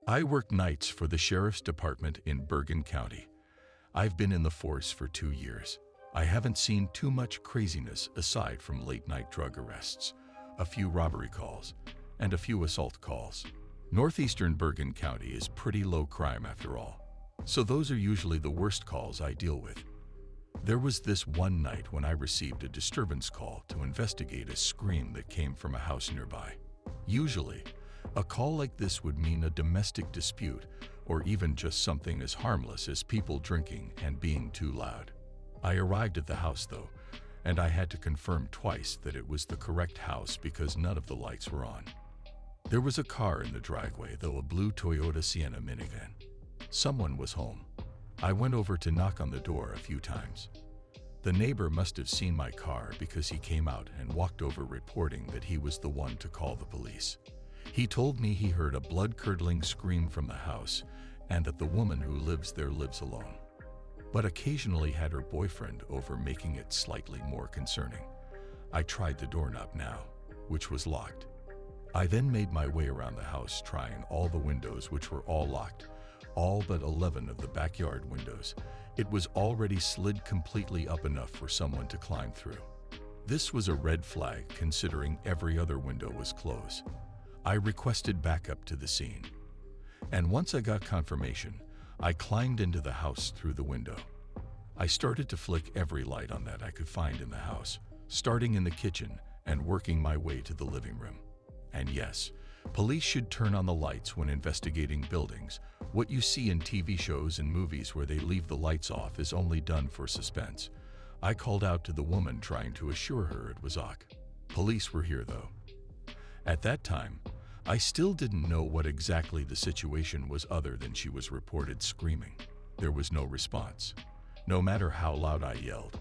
I work nights for the Sheriff's Department in Bergen County. I've been in the force for 2 years. I haven't seen too much craziness aside from late-night drug arrests, a few robbery calls, and a few assault calls. Northeastern Bergen County is pretty low crime after all, so those are usually the worst calls I deal with. There was this one night when I received a disturbance call to investigate a scream that came from a house nearby. Usually, a call like this would mean a domestic dispute or even just something as harmless as people drinking and being too loud. I arrived at the house though, and I had to confirm twice that it was the correct house because none of the lights were on. There was a car in the driveway, though, a blue Toyota Sienna minivan. Someone was home. I went over to knock on the door a few times. The neighbor must have seen my car because he came out and walked over reporting that he was the one to call the police. He told me he heard a blood-curdling scream from the house and that the woman who lives there lives alone, but occasionally had her boyfriend over, making it slightly more concerning. I tried the doorknob now, which was locked. I then made my way around the house trying all the windows, which were all locked, all but 11 of the backyard windows. It was already slid completely up enough for someone to climb through. This was a red flag considering every other window was closed. I requested backup to the scene, and once I got confirmation, I climbed into the house through the window. I started to flick every light on that I could find in the house, starting in the kitchen and working my way to the living room. And yes, police should turn on the lights when investigating buildings. What you see in TV shows and movies where they leave the lights off is only done for suspense. I called out to the woman, trying to assure her it was OK. Police were here though. At that time, I still didn't know what exactly the situation was other than she was reported screaming. There was no response, no matter how loud I yelled.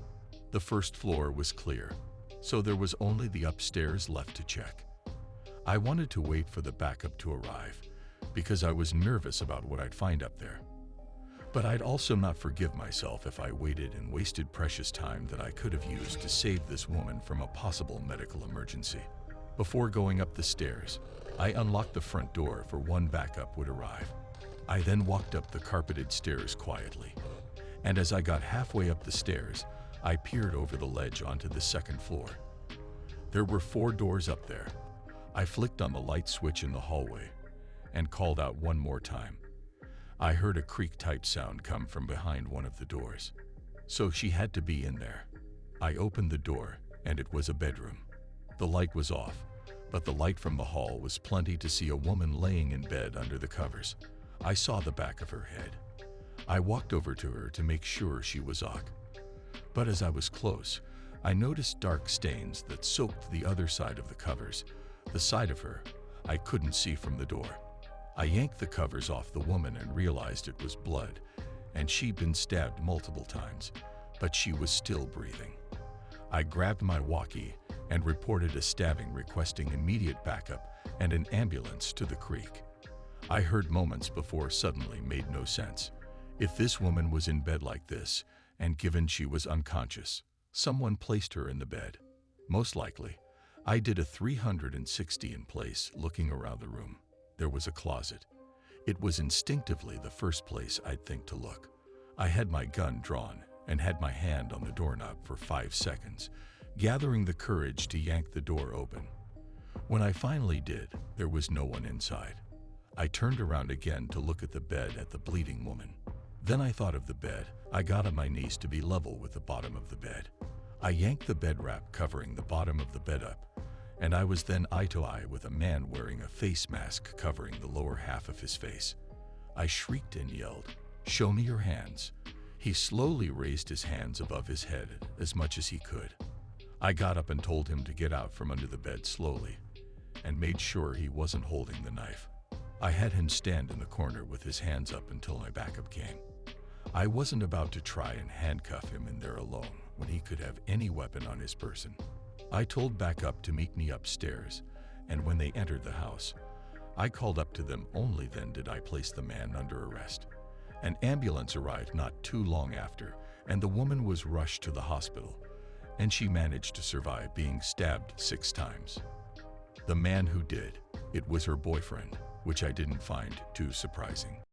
The first floor was clear, so there was only the upstairs left to check. I wanted to wait for the backup to arrive because I was nervous about what I'd find up there. But I'd also not forgive myself if I waited and wasted precious time that I could have used to save this woman from a possible medical emergency. Before going up the stairs, I unlocked the front door for when backup would arrive. I then walked up the carpeted stairs quietly, and as I got halfway up the stairs, I peered over the ledge onto the second floor. There were 4 doors up there. I flicked on the light switch in the hallway and called out one more time. I heard a creak-type sound come from behind one of the doors, so she had to be in there. I opened the door, and it was a bedroom. The light was off, but the light from the hall was plenty to see a woman laying in bed under the covers. I saw the back of her head. I walked over to her to make sure she was OK. But as I was close, I noticed dark stains that soaked the other side of the covers. The side of her I couldn't see from the door. I yanked the covers off the woman and realized it was blood, and she'd been stabbed multiple times, but she was still breathing. I grabbed my walkie and reported a stabbing, requesting immediate backup and an ambulance to the creek. I heard moments before suddenly made no sense. If this woman was in bed like this, and given she was unconscious, someone placed her in the bed. Most likely, I did a 360 in place, looking around the room. There was a closet. It was instinctively the first place I'd think to look. I had my gun drawn and had my hand on the doorknob for 5 seconds, gathering the courage to yank the door open. When I finally did, there was no one inside. I turned around again to look at the bed, at the bleeding woman. Then I thought of the bed. I got on my knees to be level with the bottom of the bed. I yanked the bed wrap covering the bottom of the bed up, and I was then eye to eye with a man wearing a face mask covering the lower half of his face. I shrieked and yelled, "Show me your hands." He slowly raised his hands above his head as much as he could. I got up and told him to get out from under the bed slowly, and made sure he wasn't holding the knife. I had him stand in the corner with his hands up until my backup came. I wasn't about to try and handcuff him in there alone when he could have any weapon on his person. I told backup to meet me upstairs, and when they entered the house, I called up to them. Only then did I place the man under arrest. An ambulance arrived not too long after, and the woman was rushed to the hospital, and she managed to survive being stabbed 6 times. The man who did it was her boyfriend, which I didn't find too surprising.